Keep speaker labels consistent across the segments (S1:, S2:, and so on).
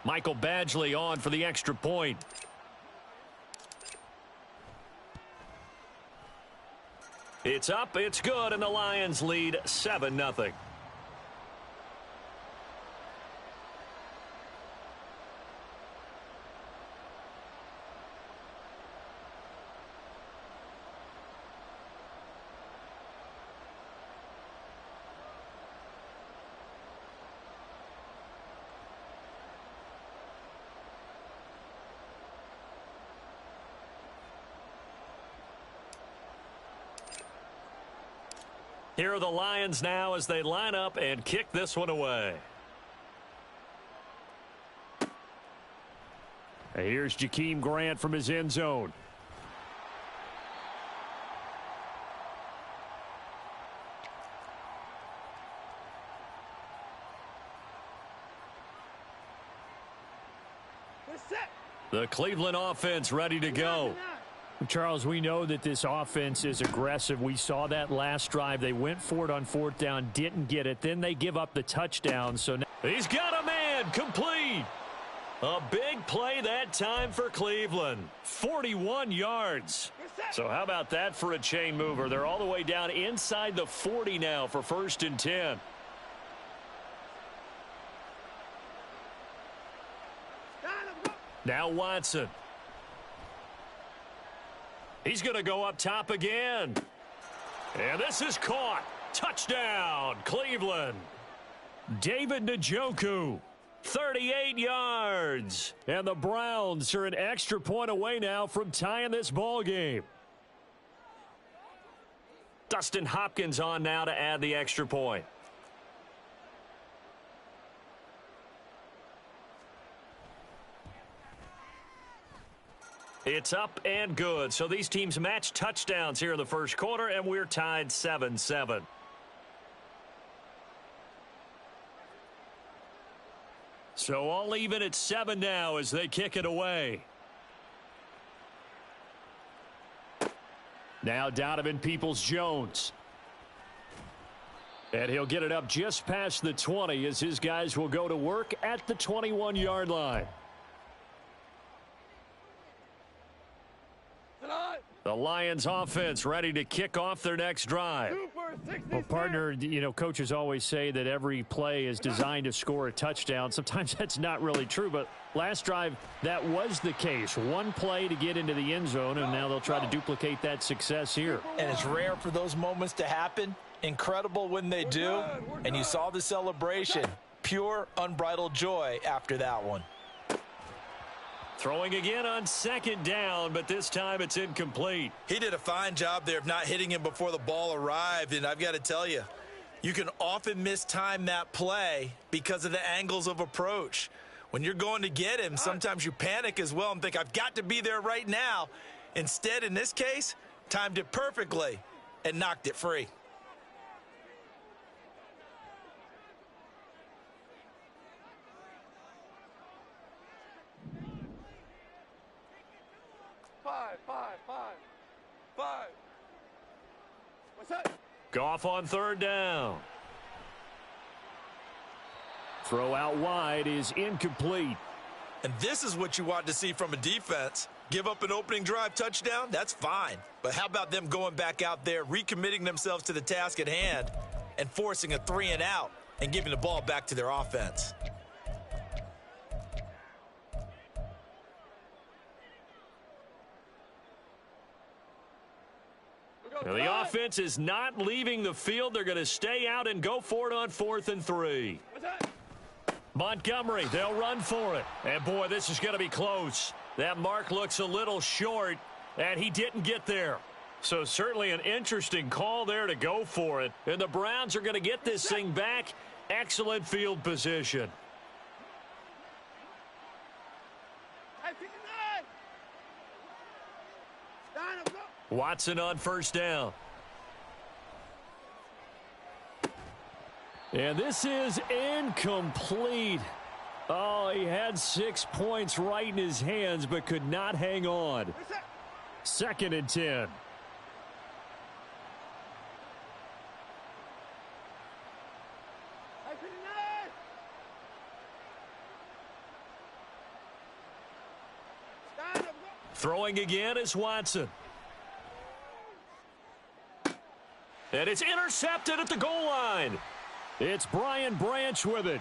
S1: Michael Badgley on for the extra point. It's up, it's good, and the Lions lead 7-0. Here are the Lions now as they line up and kick this one away. And here's Jakeem Grant from his end zone. The Cleveland offense ready to go.
S2: Charles, we know that this offense is aggressive. We saw that last drive. They went for it on fourth down, didn't get it. Then they give up the touchdown. So now
S1: he's got a man complete. A big play that time for Cleveland. 41 yards. So how about that for a chain mover? They're all the way down inside the 40 now for 1st and 10. Now Watson. He's going to go up top again. And this is caught. Touchdown, Cleveland. David Njoku, 38 yards. And the Browns are an extra point away now from tying this ball game. Dustin Hopkins on now to add the extra point. It's up and good. So these teams match touchdowns here in the first quarter, and we're tied 7-7. So all even at 7 now as they kick it away. Now Donovan Peoples-Jones. And he'll get it up just past the 20 as his guys will go to work at the 21-yard line. The Lions offense ready to kick off their next drive.
S2: Well, partner, you know, coaches always say that every play is designed to score a touchdown. Sometimes that's not really true, but last drive, that was the case. One play to get into the end zone, and now they'll try to duplicate that success here.
S3: And it's rare for those moments to happen. Incredible when they do. And you saw the celebration. Pure, unbridled joy after that one.
S1: Throwing again on 2nd down, but this time it's incomplete.
S4: He did a fine job there of not hitting him before the ball arrived, and I've got to tell you, you can often mistime that play because of the angles of approach. When you're going to get him, sometimes you panic as well and think, I've got to be there right now. Instead, in this case, timed it perfectly and knocked it free.
S5: Five. What's up?
S1: Goff on 3rd down. Throw out wide is incomplete.
S4: And this is what you want to see from a defense. Give up an opening drive touchdown, that's fine. But how about them going back out there, recommitting themselves to the task at hand, and forcing a 3-and-out and giving the ball back to their offense?
S1: Now the offense is not leaving the field. They're going to stay out and go for it on 4th and 3. Montgomery, they'll run for it. And, boy, this is going to be close. That mark looks a little short, and he didn't get there. So certainly an interesting call there to go for it. And the Browns are going to get this thing back. Excellent field position. Watson on 1st down. And this is incomplete. Oh, he had 6 points right in his hands but could not hang on. 2nd and 10. Throwing again is Watson. And it's intercepted at the goal line.
S2: It's Brian Branch with it.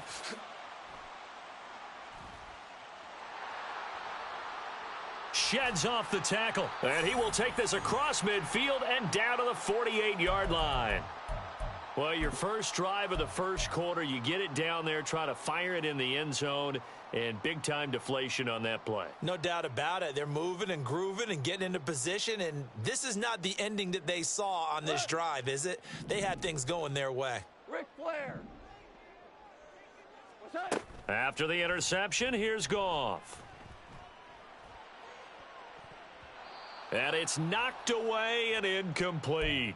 S1: Sheds off the tackle. And he will take this across midfield and down to the 48-yard line. Well, your first drive of the first quarter, you get it down there, try to fire it in the end zone, and big-time deflation on that play.
S3: No doubt about it. They're moving and grooving and getting into position, and this is not the ending that they saw on this drive, is it? They had things going their way.
S5: Ric Flair. What's that?
S1: After the interception, here's Goff. And it's knocked away and incomplete.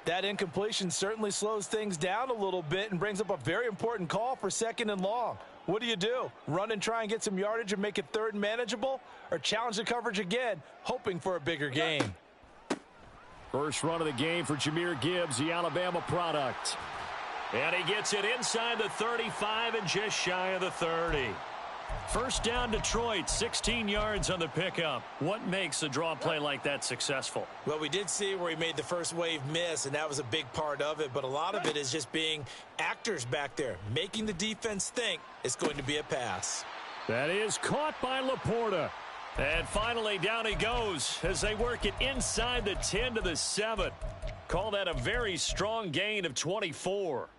S3: That incompletion certainly slows things down a little bit and brings up a very important call for 2nd and long. What do? Run and try and get some yardage and make it 3rd and manageable? Or challenge the coverage again, hoping for a bigger gain?
S2: First run of the game for Jahmyr Gibbs, the Alabama product.
S1: And he gets it inside the 35 and just shy of the 30. First down Detroit, 16 yards on the pickup. What makes a draw play like that successful?
S3: Well, we did see where he made the first wave miss, and that was a big part of it. But a lot of it is just being actors back there, making the defense think it's going to be a pass.
S2: That is caught by Laporta.
S1: And finally, down he goes as they work it inside the 10 to the 7. Call that a very strong gain of 24.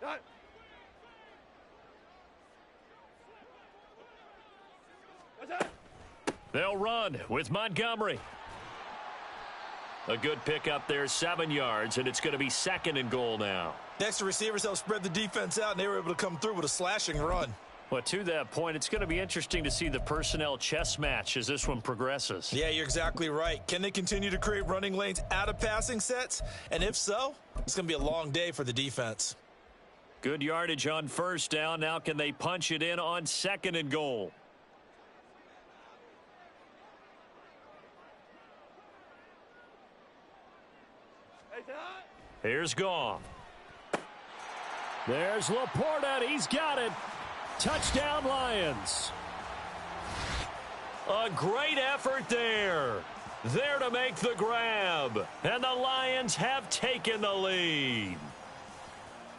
S1: They'll run with Montgomery. A good pickup there, 7 yards, and it's going to be 2nd and goal now.
S4: Next, the receivers helped spread the defense out, and they were able to come through with a slashing run.
S1: Well, to that point, it's going to be interesting to see the personnel chess match as this one progresses.
S4: Yeah, you're exactly right. Can they continue to create running lanes out of passing sets? And if so, it's going to be a long day for the defense.
S1: Good yardage on first down. Now can they punch it in on 2nd and goal? Here's Goff.
S2: There's Laporta. He's got it. Touchdown, Lions.
S1: A great effort there. There to make the grab. And the Lions have taken the lead.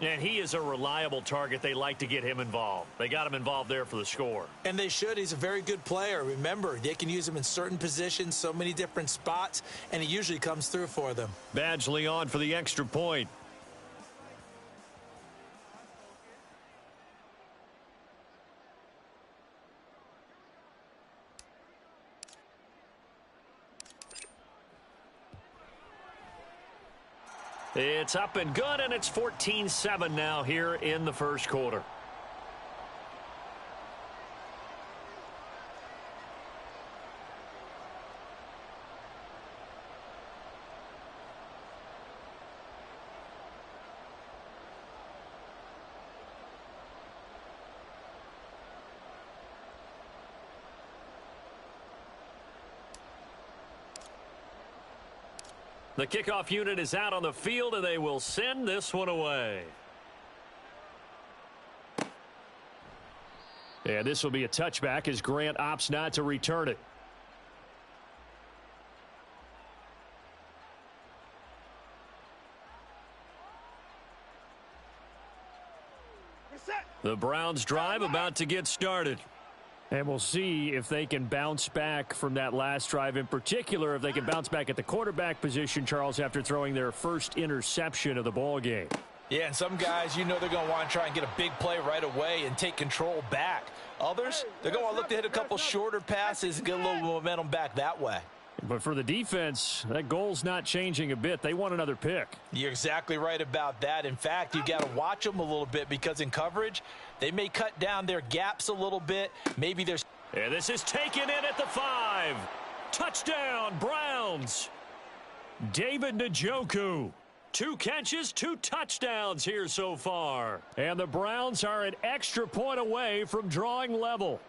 S1: And he is a reliable target. They like to get him involved. They got him involved there for the score.
S3: And they should. He's a very good player. Remember, they can use him in certain positions, so many different spots, and he usually comes through for them.
S1: Badgley on for the extra point. It's up and good, and it's 14-7 now here in the first quarter. The kickoff unit is out on the field, and they will send this one away.
S2: And this will be a touchback as Grant opts not to return it.
S1: The Browns drive about to get started.
S2: And we'll see if they can bounce back from that last drive, in particular if they can bounce back at the quarterback position, Charles, after throwing their first interception of the ball game.
S3: Yeah, and some guys, you know, they're going to want to try and get a big play right away and take control back. Others, they're going to want to look to hit a couple shorter passes and get a little momentum back that way.
S2: But for the defense, that goal's not changing a bit. They want another pick.
S3: You're exactly right about that. In fact, you got to watch them a little bit because in coverage, they may cut down their gaps a little bit. Maybe there's...
S1: And this is taken in at the 5. Touchdown, Browns. David Njoku. 2 catches, 2 touchdowns here so far.
S2: And the Browns are an extra point away from drawing level.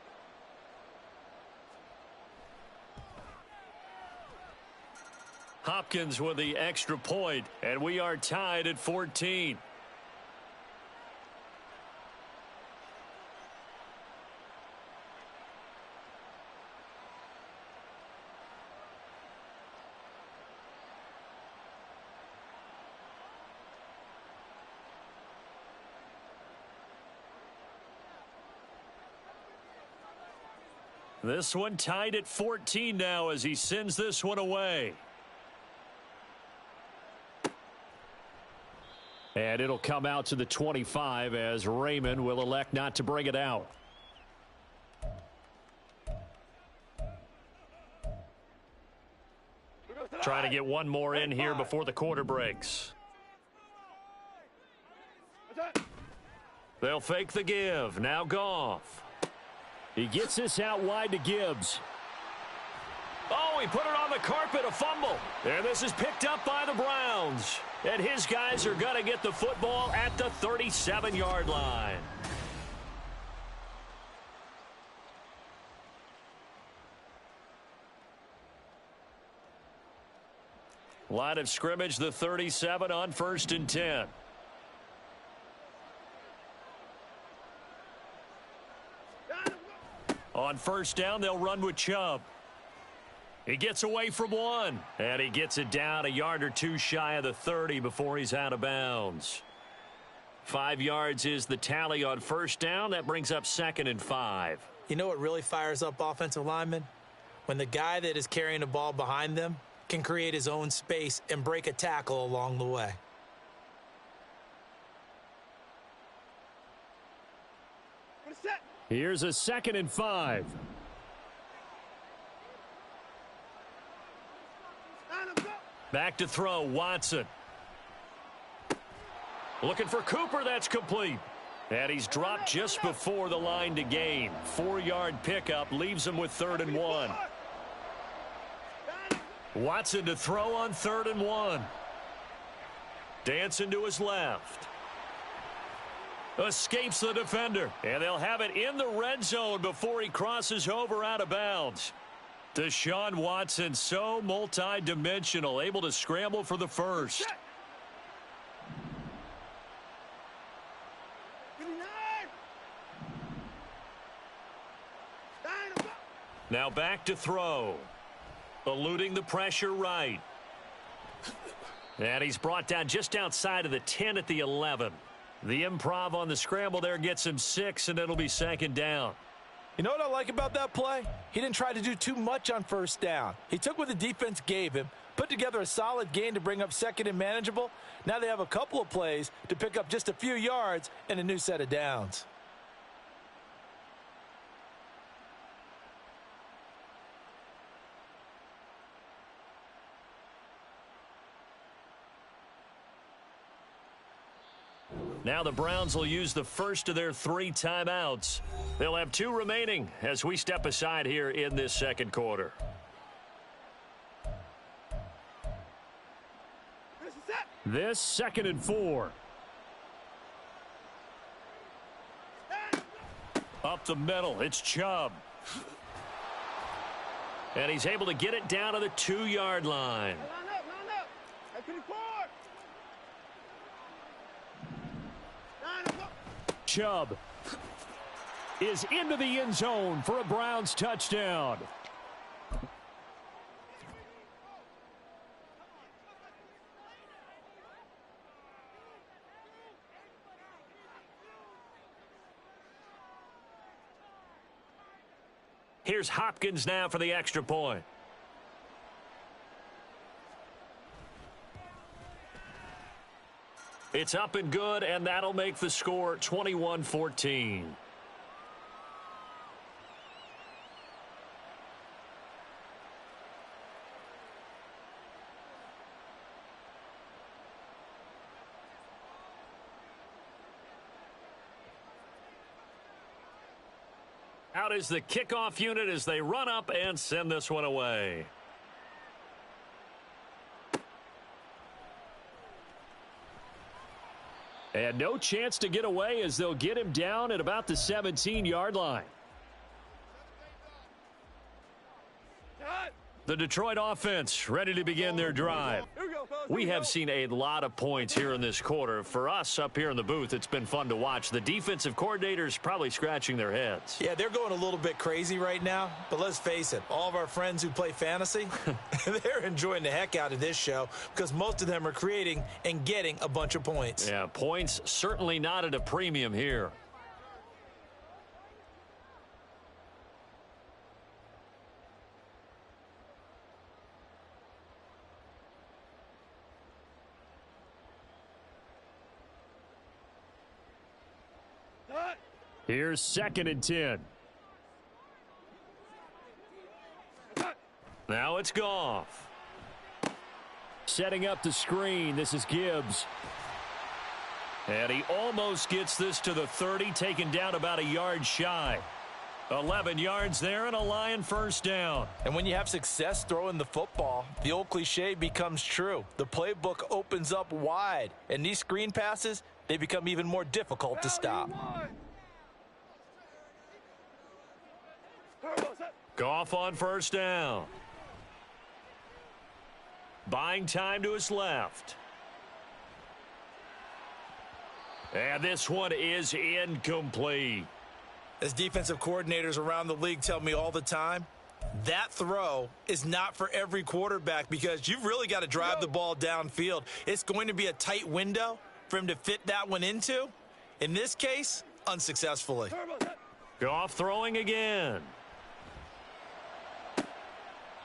S1: Hopkins with the extra point, and we are tied at 14. This one tied at 14 now as he sends this one away. And it'll come out to the 25 as Raymond will elect not to bring it out. Trying to get one more in here before the quarter breaks. They'll fake the give. Now Goff. He gets this out wide to Gibbs. Oh, he put it on the carpet, a fumble. And this is picked up by the Browns. And his guys are going to get the football at the 37-yard line. Line of scrimmage, the 37 on 1st and 10. On 1st down, they'll run with Chubb. He gets away from one, and he gets it down a yard or two shy of the 30 before he's out of bounds. 5 yards is the tally on 1st down. That brings up 2nd and 5.
S4: You know what really fires up offensive linemen? When the guy that is carrying the ball behind them can create his own space and break a tackle along the way.
S1: Here's a 2nd and 5. Back to throw, Watson. Looking for Cooper, that's complete. And he's dropped just before the line to gain. 4-yard pickup leaves him with 3rd and 1. Watson to throw on 3rd and 1. Dancing to his left. Escapes the defender. And they'll have it in the red zone before he crosses over out of bounds. Deshaun Watson, so multi-dimensional, able to scramble for the first. Now back to throw. Eluding the pressure right. And he's brought down just outside of the 10 at the 11. The improv on the scramble there gets him 6, and it'll be 2nd down.
S3: You know what I like about that play? He didn't try to do too much on 1st down. He took what the defense gave him, put together a solid gain to bring up 2nd and manageable. Now they have a couple of plays to pick up just a few yards and a new set of downs.
S1: Now the Browns will use the first of their 3 timeouts. They'll have 2 remaining as we step aside here in this 2nd quarter. This 2nd and 4. Up the middle, it's Chubb. And he's able to get it down to the 2-yard line. Chubb is into the end zone for a Browns touchdown. Here's Hopkins now for the extra point. It's up and good, and that'll make the score 21-14. Out is the kickoff unit as they run up and send this one away. And no chance to get away as they'll get him down at about the 17-yard line. The Detroit offense ready to begin their drive. We have seen a lot of points here in this quarter. For us up here in the booth, it's been fun to watch. The defensive coordinators probably scratching their heads.
S4: Yeah, they're going a little bit crazy right now, but let's face it, all of our friends who play fantasy, they're enjoying the heck out of this show because most of them are creating and getting a bunch of points.
S1: Yeah, points certainly not at a premium here.
S2: Here's 2nd and 10.
S1: Now it's Goff.
S2: Setting up the screen. This is Gibbs.
S1: And he almost gets this to the 30, taken down about a yard shy. 11 yards there and a Lion first down.
S3: And when you have success throwing the football, the old cliche becomes true. The playbook opens up wide, and these screen passes, they become even more difficult to stop.
S1: Goff on first down. Buying time to his left. And this one is incomplete.
S4: As defensive coordinators around the league tell me all the time, that throw is not for every quarterback because you've really got to drive the ball downfield. It's going to be a tight window for him to fit that one into. In this case, unsuccessfully.
S1: Goff throwing again.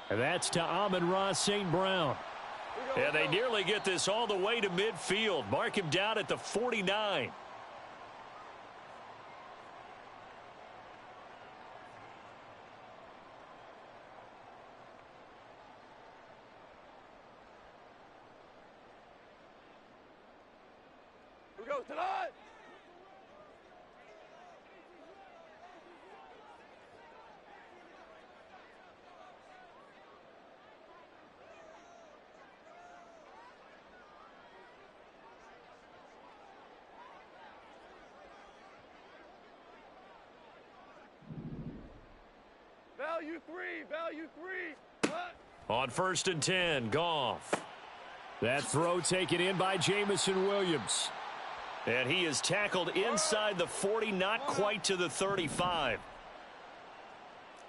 S2: And that's to Amon-Ra St. Brown.
S1: And they nearly get this all the way to midfield. Mark him down at the 49.
S5: Here we go, tonight. Value three.
S1: On 1st and 10, Goff.
S2: That throw taken in by Jameson Williams.
S1: And he is tackled inside the 40, not quite to the 35.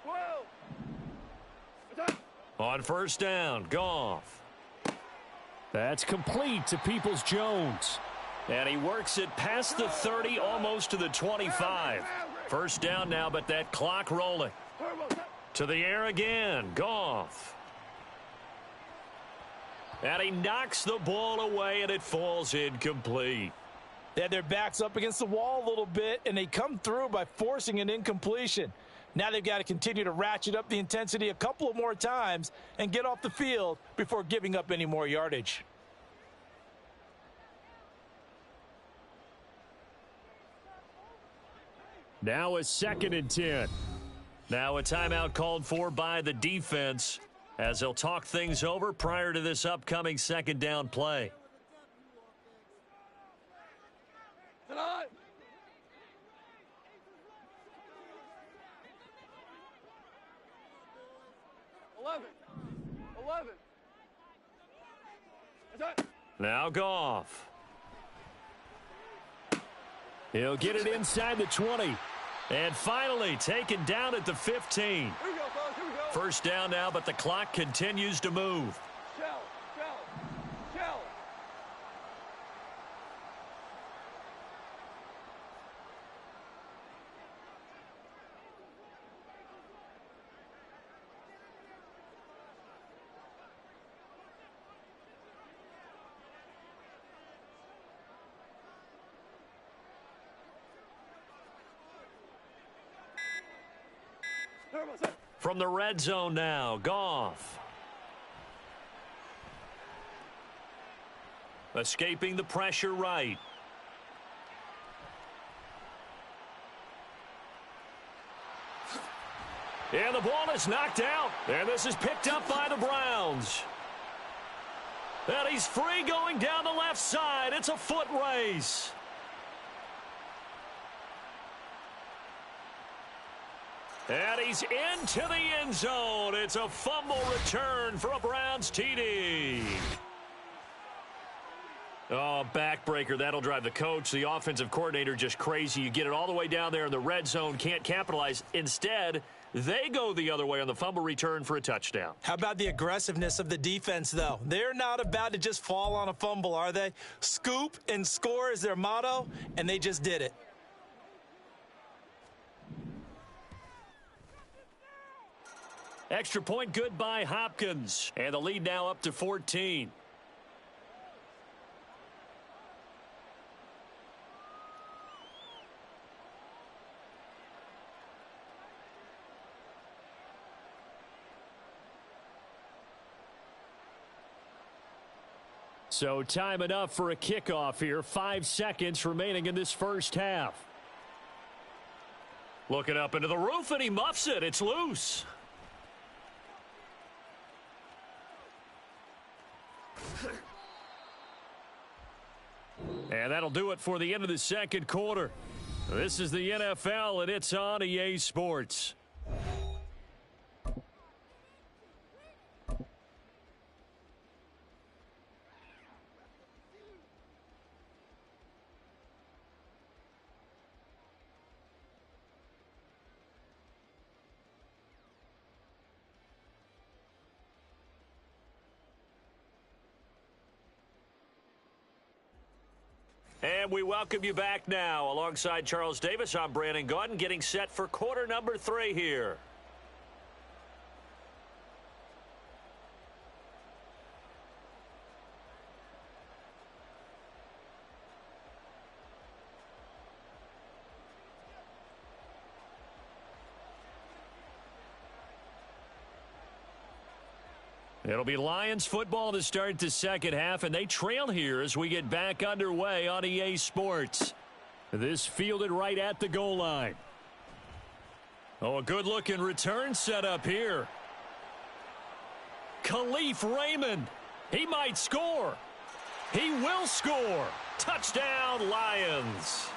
S5: 12.
S1: On first down, Goff.
S2: That's complete to Peoples-Jones.
S1: And he works it past the 30, almost to the 25. First down now, but that clock rolling. To the air again, Goff. And he knocks the ball away, and it falls incomplete.
S3: They had their backs up against the wall a little bit, and they come through by forcing an incompletion. Now they've got to continue to ratchet up the intensity a couple of more times and get off the field before giving up any more yardage.
S2: Now it's 2nd and 10.
S1: Now a timeout called for by the defense as they'll talk things over prior to this upcoming 2nd down play.
S5: Tonight. Eleven.
S1: Now Goff.
S2: He'll get it inside the 20.
S1: And finally taken down at the 15.
S5: Here we go, fellas. Here we go.
S1: First down now, but the clock continues to move.
S5: Shell.
S1: From the red zone now, Goff. Escaping the pressure right. And the ball is knocked out. And this is picked up by the Browns. And he's free going down the left side. It's a foot race. And he's into the end zone. It's a fumble return for a Browns TD. Oh, backbreaker. That'll drive the coach, the offensive coordinator, just crazy. You get it all the way down there in the red zone, can't capitalize. Instead, they go the other way on the fumble return for a touchdown.
S4: How about the aggressiveness of the defense, though? They're not about to just fall on a fumble, are they? Scoop and score is their motto, and they just did it.
S1: Extra point good by Hopkins. And the lead now up to 14.
S2: So time enough for a kickoff here. 5 seconds remaining in this first half.
S1: Looking up into the roof, and he muffs it. It's loose. And that'll do it for the end of the second quarter. This is the NFL, and it's on EA Sports. And we welcome you back now. Alongside Charles Davis, I'm Brandon Gaudin, getting set for quarter number 3 here. It'll be Lions football to start the second half, and they trail here as we get back underway on EA Sports. This fielded right at the goal line. Oh, a good-looking return set up here. Khalif Raymond. He might score. He will score. Touchdown, Lions.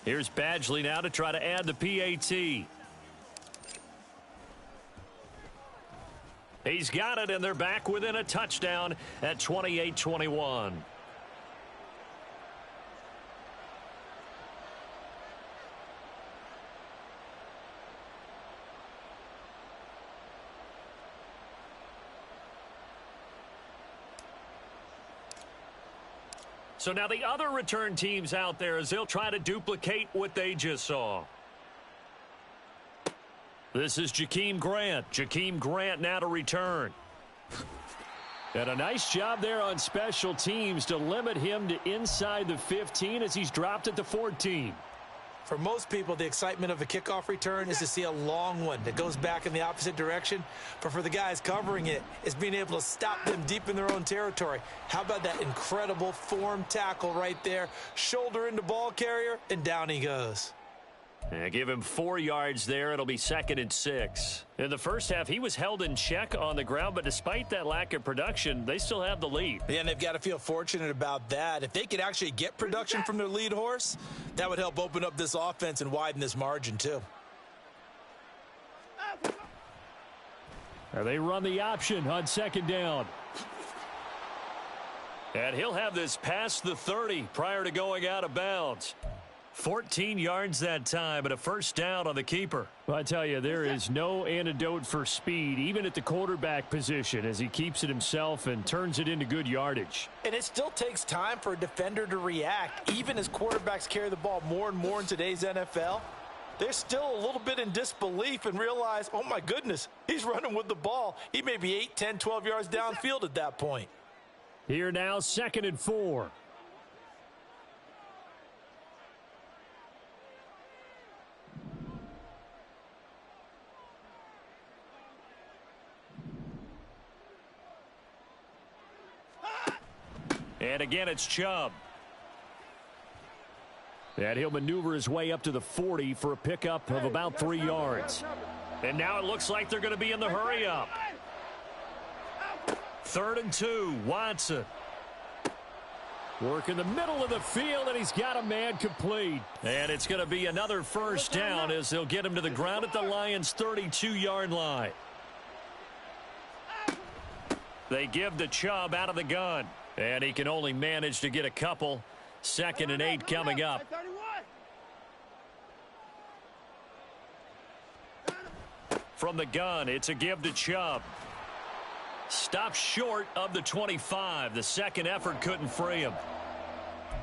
S1: Here's Badgley now to try to add the PAT. He's got it, and they're back within a touchdown at 28-21. So now the other return teams out there as they'll try to duplicate what they just saw. This is Jakeem Grant. Jakeem Grant now to return. And a nice job there on special teams to limit him to inside the 15 as he's dropped at the 14.
S3: For most people, the excitement of a kickoff return is to see a long one that goes back in the opposite direction. But for the guys covering it, it's being able to stop them deep in their own territory. How about that incredible form tackle right there? Shoulder into ball carrier, and down he goes.
S1: And give him 4 yards there. It'll be 2nd and 6.
S2: In the first half, he was held in check on the ground, but despite that lack of production, they still have the lead.
S3: Yeah, and they've got to feel fortunate about that. If they could actually get production from their lead horse, that would help open up this offense and widen this margin too.
S2: They run the option on 2nd down.
S1: And he'll have this past the 30 prior to going out of bounds. 14 yards that time, and a first down on the keeper.
S2: Well, I tell you, there is no antidote for speed, even at the quarterback position, as he keeps it himself and turns it into good yardage.
S3: And it still takes time for a defender to react, even as quarterbacks carry the ball more and more in today's NFL. They're still a little bit in disbelief and realize, oh my goodness, he's running with the ball. He may be 8, 10, 12 yards downfield at that point.
S2: Here now, 2nd and 4.
S1: And again, it's Chubb.
S2: And he'll maneuver his way up to the 40 for a pickup of about 3 yards.
S1: And now it looks like they're going to be in the hurry-up. 3rd and 2, Watson.
S2: Work in the middle of the field, and he's got a man complete.
S1: And it's going to be another first down as they'll get him to the ground at the Lions' 32-yard line. They give to Chubb out of the gun. And he can only manage to get a couple. 2nd and 8 coming up. From the gun, it's a give to Chubb. Stopped short of the 25. The second effort couldn't free him.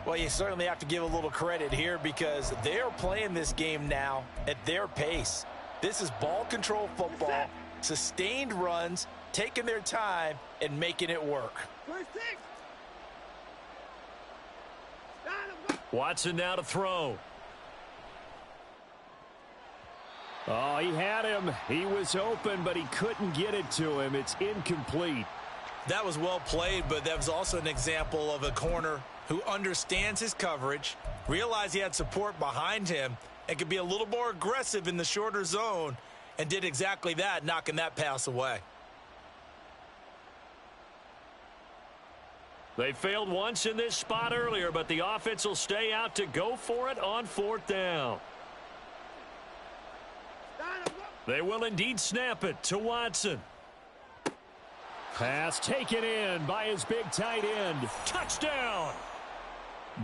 S3: Well, you certainly have to give a little credit here because they're playing this game now at their pace. This is ball control football, sustained runs, taking their time and making it work.
S5: 26.
S1: Watson now to throw.
S2: Oh, he had him. He was open, but he couldn't get it to him. It's incomplete.
S4: That was well played, but that was also an example of a corner who understands his coverage, realized he had support behind him, and could be a little more aggressive in the shorter zone, and did exactly that, knocking that pass away.
S1: They failed once in this spot earlier, but the offense will stay out to go for it on 4th down. They will indeed snap it to Watson.
S2: Pass taken in by his big tight end.
S1: Touchdown!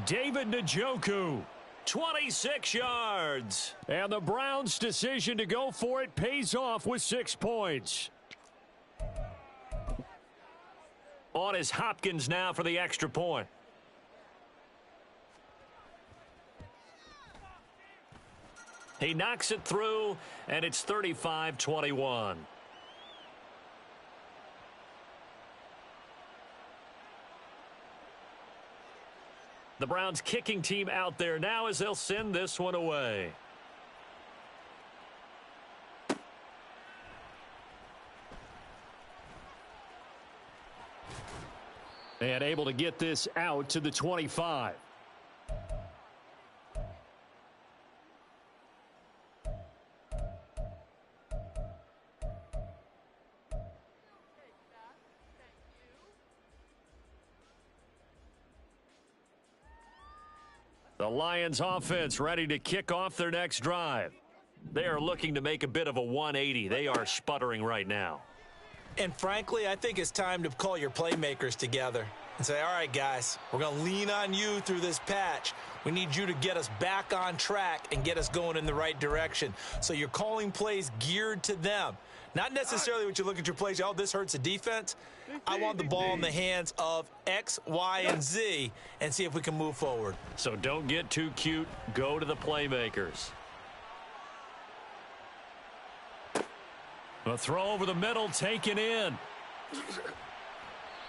S1: David Njoku, 26 yards.
S2: And the Browns' decision to go for it pays off with 6 points.
S1: On is Hopkins now for the extra point. He knocks it through, and it's 35-21. The Browns kicking team out there now as they'll send this one away.
S2: And able to get this out to the 25.
S1: The Lions offense ready to kick off their next drive. They are looking to make a bit of a 180. They are sputtering right now.
S4: And frankly, I think it's time to call your playmakers together and say, all right, guys, we're going to lean on you through this patch. We need you to get us back on track and get us going in the right direction. So you're calling plays geared to them. Not necessarily what you look at your plays, oh, this hurts the defense. I want the ball in the hands of X, Y, and Z and see if we can move forward.
S1: So don't get too cute. Go to the playmakers. A throw over the middle taken in.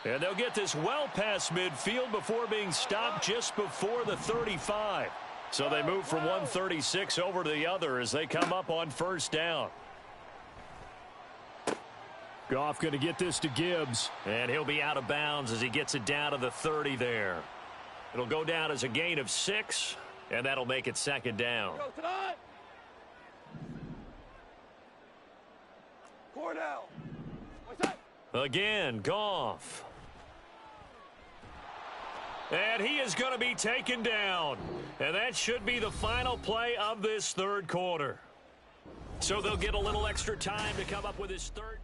S1: And they'll get this well past midfield before being stopped just before the 35. So they move from 136 over to the other as they come up on 1st down.
S2: Goff going to get this to Gibbs.
S1: And he'll be out of bounds as he gets it down to the 30 there. It'll go down as a gain of 6, and that'll make it 2nd down.
S5: Go tonight. Cornell. What's that?
S1: Again, Goff. And he is going to be taken down. And that should be the final play of this 3rd quarter. So they'll get a little extra time to come up with his 3rd.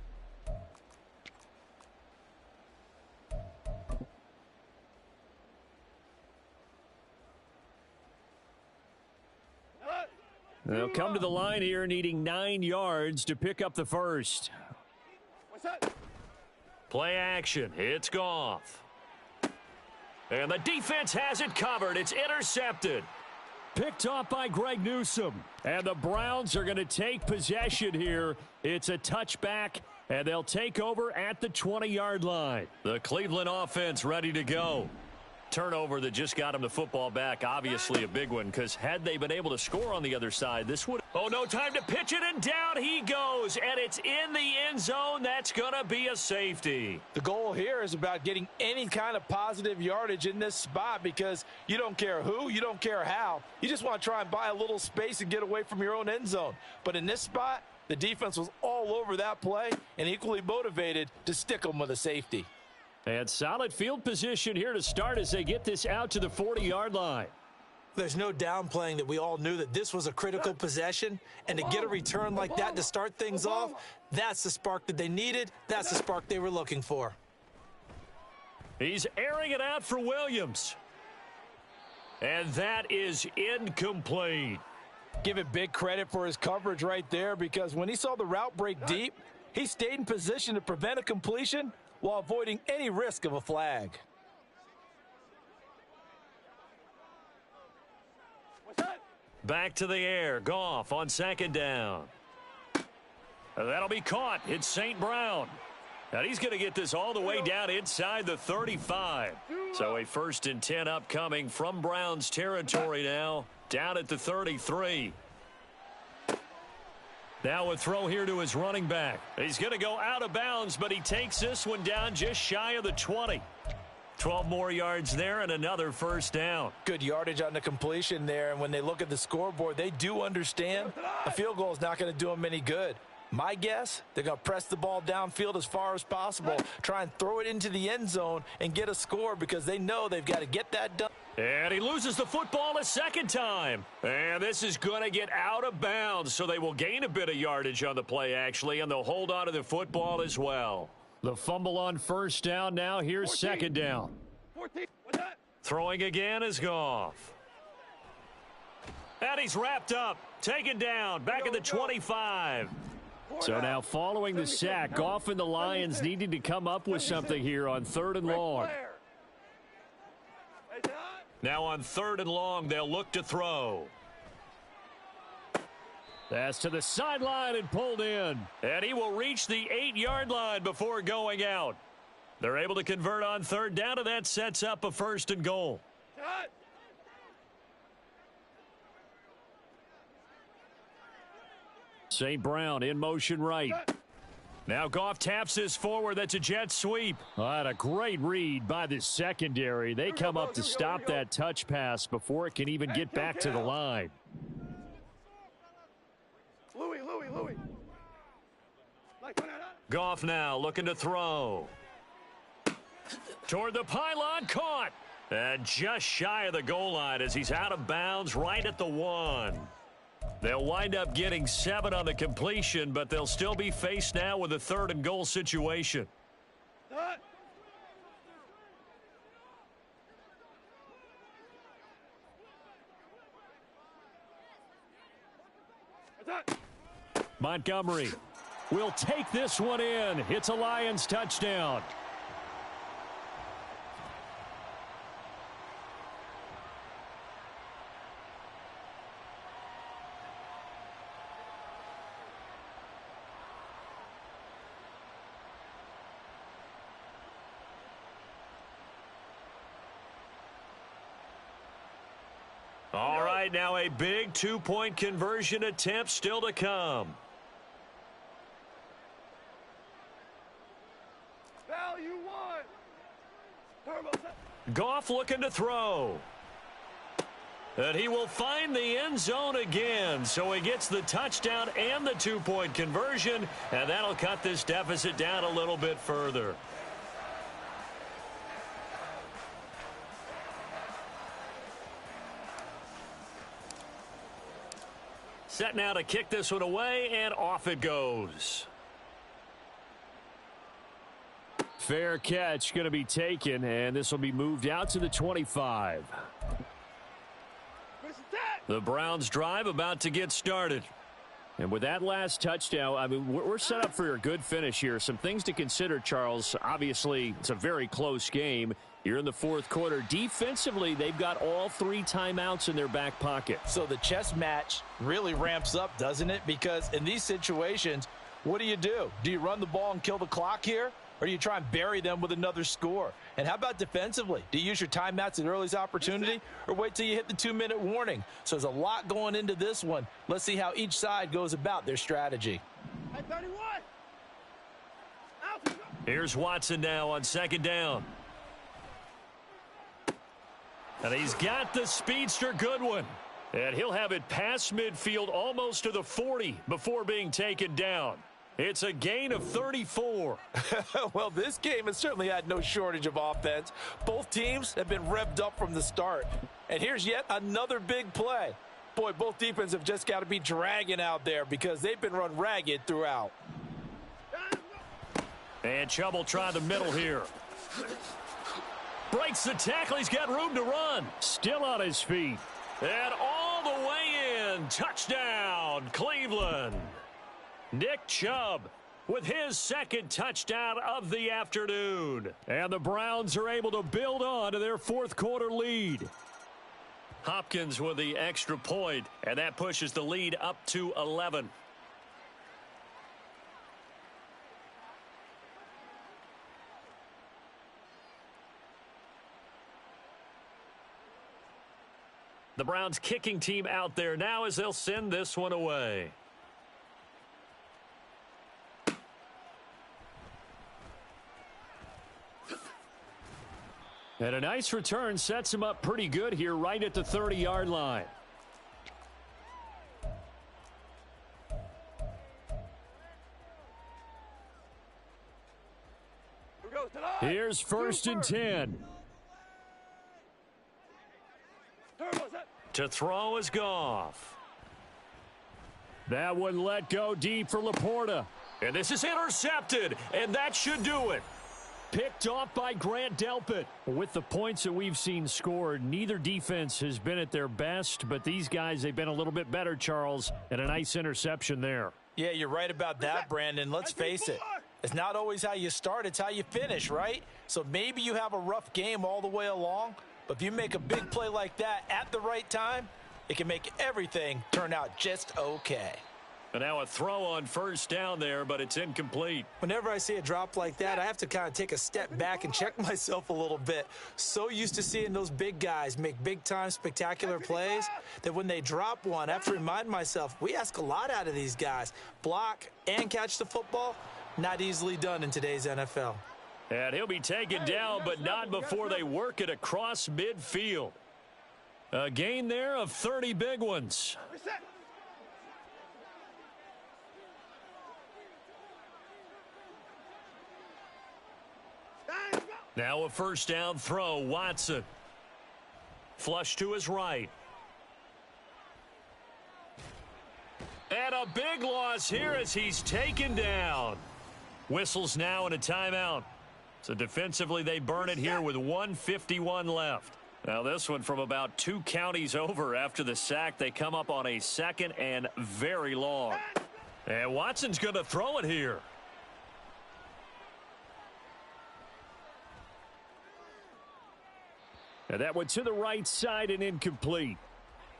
S2: They'll come to the line here needing 9 yards to pick up the first.
S5: What's that?
S1: Play action. It's Goff. And the defense has it covered. It's intercepted.
S2: Picked off by Greg Newsome. And the Browns are going to take possession here. It's a touchback, and they'll take over at the 20-yard line.
S1: The Cleveland offense ready to go. Turnover that just got him the football back. Obviously a big one, because had they been able to score on the other side, this would... Oh, no time to pitch it, and down he goes. And it's in the end zone. That's going to be a safety.
S3: The goal here is about getting any kind of positive yardage in this spot, because you don't care who, you don't care how. You just want to try and buy a little space and get away from your own end zone. But in this spot, the defense was all over that play and equally motivated to stick them with a safety.
S2: And solid field position here to start as they get this out to the 40-yard line.
S4: There's no downplaying that we all knew that this was a critical possession, and to get a return like that to start things off, that's the spark that they needed. That's the spark they were looking for.
S1: He's airing it out for Williams. And that is incomplete.
S3: Give it big credit for his coverage right there, because when he saw the route break deep, he stayed in position to prevent a completion while avoiding any risk of a flag.
S5: What's that?
S1: Back to the air. Goff on 2nd down. That'll be caught. It's St. Brown. And he's going to get this all the way down inside the 35. So a 1st and 10 upcoming from Browns territory now, down at the 33. Now a throw here to his running back. He's going to go out of bounds, but he takes this one down just shy of the 20. 12 more yards there and another 1st down.
S3: Good yardage on the completion there, and when they look at the scoreboard, they do understand a field goal is not going to do them any good. My guess, they're going to press the ball downfield as far as possible, try and throw it into the end zone and get a score because they know they've got to get that done.
S1: And he loses the football a second time. And this is going to get out of bounds, so they will gain a bit of yardage on the play, actually, and they'll hold on to the football as well.
S2: The fumble on 1st down now. Here's 2nd down.
S5: 14. What's that?
S1: Throwing again is Goff. And he's wrapped up, taken down, back at the 25.
S2: So now following the sack, Goff and the Lions needing to come up with something here on 3rd and long.
S1: Now on 3rd and long, they'll look to throw.
S2: That's to the sideline and pulled in.
S1: And he will reach the 8-yard line before going out. They're able to convert on 3rd down, and that sets up a 1st and goal.
S2: St. Brown in motion right.
S1: Now Goff taps this forward. That's a jet sweep.
S2: A great read by the secondary. They come up to stop that touch pass before it can even get back to the line.
S5: Louis.
S1: Goff now looking to throw. Toward the pylon, caught. And just shy of the goal line as he's out of bounds right at the 1. They'll wind up getting 7 on the completion, but they'll still be faced now with a 3rd and goal situation.
S2: Montgomery will take this one in. It's a Lions touchdown.
S1: All right, now a big 2-point conversion attempt still to come.
S5: Value 1. Turbo set.
S1: Goff looking to throw. And he will find the end zone again, so he gets the touchdown and the 2-point conversion, and that'll cut this deficit down a little bit further. Set now to kick this one away, and off it goes.
S2: Fair catch going to be taken, and this will be moved out to the 25.
S1: The Browns drive about to get started.
S2: And with that last touchdown, I mean, we're set up for a good finish here. Some things to consider, Charles. Obviously, it's a very close game. You're in the 4th quarter. Defensively, they've got all 3 timeouts in their back pocket.
S3: So the chess match really ramps up, doesn't it? Because in these situations, what do? Do you run the ball and kill the clock here? Or do you try and bury them with another score? And how about defensively? Do you use your timeouts at earliest opportunity or wait till you hit the 2-minute warning? So there's a lot going into this one. Let's see how each side goes about their strategy.
S5: Hey, 31.
S1: Here's Watson now on 2nd down. And he's got the speedster Goodwin. And he'll have it past midfield almost to the 40 before being taken down. It's a gain of 34.
S3: Well, this game has certainly had no shortage of offense. Both teams have been revved up from the start. And here's yet another big play. Boy, both defenses have just got to be dragging out there because they've been run ragged throughout.
S1: And Chubb will try the middle here. Breaks the tackle. He's got room to run.
S2: Still on his feet.
S1: And all the way in. Touchdown, Cleveland. Nick Chubb with his 2nd touchdown of the afternoon.
S2: And the Browns are able to build on to their 4th quarter lead.
S1: Hopkins with the extra point, and that pushes the lead up to 11. The Browns kicking team out there now as they'll send this one away.
S2: And a nice return sets him up pretty good here right at the 30-yard line. Here's 1st and 10.
S1: To throw is Goff.
S2: That one let go deep for Laporta.
S1: And this is intercepted, and that should do it.
S2: Picked off by Grant Delpit. With the points that we've seen scored, neither defense has been at their best, but these guys, they've been a little bit better, Charles, and a nice interception there.
S3: Yeah, you're right about that, Brandon. Let's face it. It's not always how you start, it's how you finish, right? So maybe you have a rough game all the way along, but if you make a big play like that at the right time, it can make everything turn out just okay.
S1: And now a throw on 1st down there, but it's incomplete.
S3: Whenever I see a drop like that, I have to kind of take a step back and check myself a little bit. So used to seeing those big guys make big-time spectacular plays that when they drop one, I have to remind myself, we ask a lot out of these guys. Block and catch the football, not easily done in today's NFL.
S1: And he'll be taken down, but not before they work it across midfield. A gain there of 30 big ones. Now a 1st down throw, Watson. Flush to his right. And a big loss here as he's taken down. Whistles now and a timeout. So defensively they burn it here with 1:51 left. Now this one from about 2 counties over after the sack. They come up on a 2nd and very long. And Watson's going to throw it here.
S2: And that one to the right side and incomplete.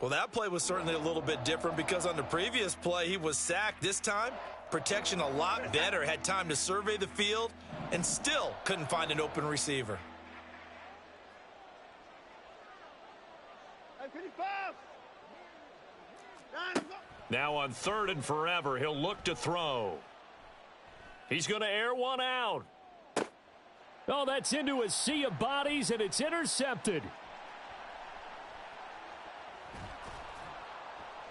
S4: Well, that play was certainly a little bit different because on the previous play, he was sacked. This time, protection a lot better. Had time to survey the field and still couldn't find an open receiver.
S1: Now on 3rd and forever, he'll look to throw. He's going to air one out.
S2: Oh, that's into a sea of bodies, and it's intercepted.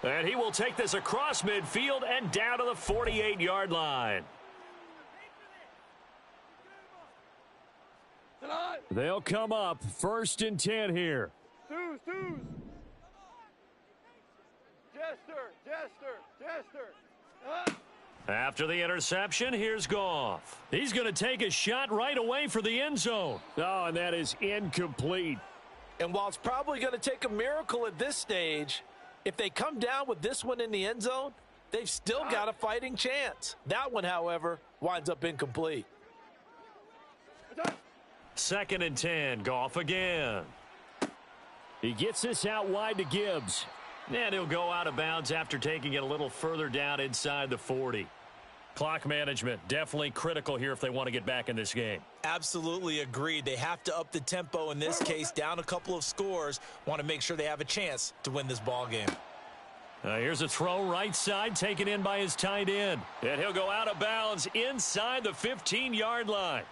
S1: And he will take this across midfield and down to the 48-yard line.
S2: They'll come up 1st and 10 here.
S5: Deuce. Jester.
S1: After the interception, here's Goff.
S2: He's going to take a shot right away for the end zone. Oh, and that is incomplete.
S3: And while it's probably going to take a miracle at this stage, if they come down with this one in the end zone, they've still got a fighting chance. That one, however, winds up incomplete.
S1: 2nd and 10, Goff again.
S2: He gets this out wide to Gibbs.
S1: And he'll go out of bounds after taking it a little further down inside the 40. Clock management, definitely critical here if they want to get back in this game.
S4: Absolutely agreed. They have to up the tempo in this case, down a couple of scores. Want to make sure they have a chance to win this ball game.
S1: Here's a throw right side, taken in by his tight end. And he'll go out of bounds inside the 15-yard line.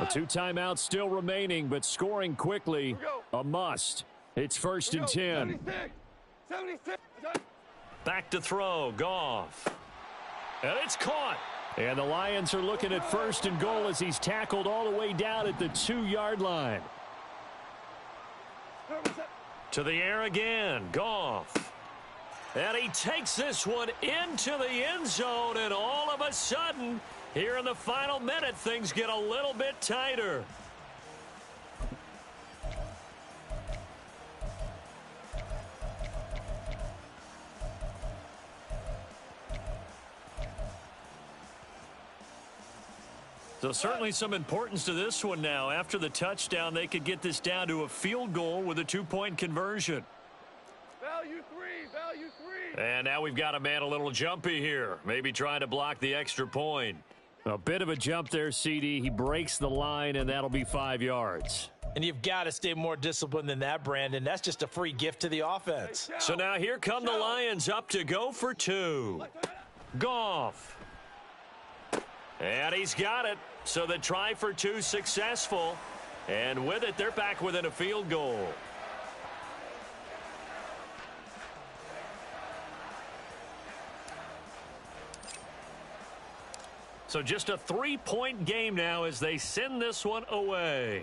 S2: A 2 timeouts still remaining, but scoring quickly, a must. It's 1st and 10.
S5: 76.
S1: Back to throw, Goff. And it's caught.
S2: And the Lions are looking at 1st and goal as he's tackled all the way down at the 2-yard line.
S1: To the air again, Goff. And he takes this one into the end zone, and all of a sudden, here in the final minute, things get a little bit tighter. So certainly some importance to this one now. After the touchdown, they could get this down to a field goal with a 2-point conversion.
S5: Value three.
S1: And now we've got a man a little jumpy here. Maybe trying to block the extra point.
S2: A bit of a jump there, CD. He breaks the line, and that'll be 5 yards.
S3: And you've got to stay more disciplined than that, Brandon. That's just a free gift to the offense.
S1: So now here come the Lions up to go for two. Goff. And he's got it. So the try for two successful. And with it, they're back within a field goal. So just a 3-point game now as they send this one away.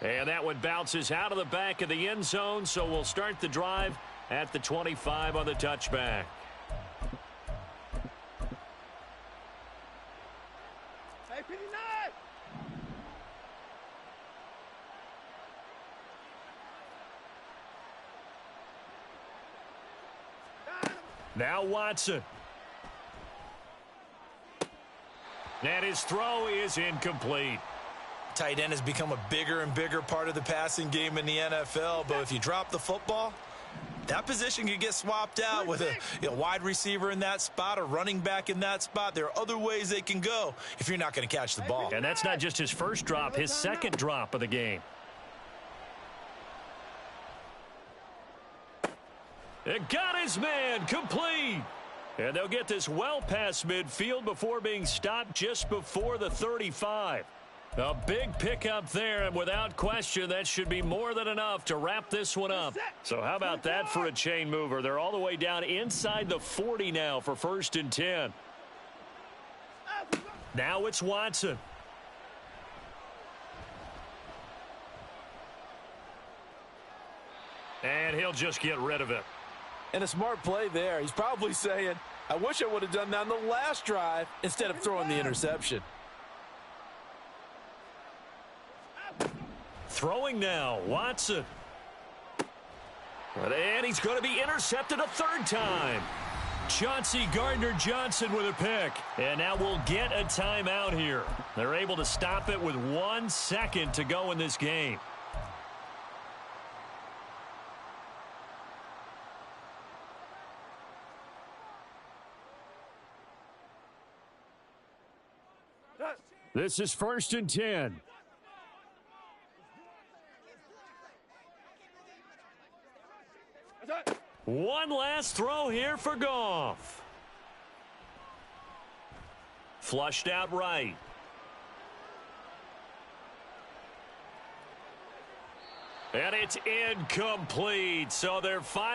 S1: And that one bounces out of the back of the end zone, so we'll start the drive at the 25 on the touchback.
S5: Hey, 59!
S1: Now Watson. And his throw is incomplete.
S4: Tight end has become a bigger and bigger part of the passing game in the NFL, but if you drop the football, that position could get swapped out with a wide receiver in that spot, a running back in that spot. There are other ways they can go if you're not going to catch the ball.
S1: And that's not just his first drop, his second drop of the game. It got his man complete. And they'll get this well past midfield before being stopped just before the 35. A big pickup there, and without question, that should be more than enough to wrap this one up. So how about that for a chain mover? They're all the way down inside the 40 now for 1st and 10. Now it's Watson. And he'll just get rid of it.
S3: And a smart play there. He's probably saying, I wish I would have done that on the last drive instead of throwing the interception.
S1: Throwing now, Watson. And he's going to be intercepted a third time. Chauncey Gardner-Johnson with a pick. And now we'll get a timeout here. They're able to stop it with 1 second to go in this game. This is 1st and 10. One last throw here for Goff. Flushed out right. And it's incomplete. So their final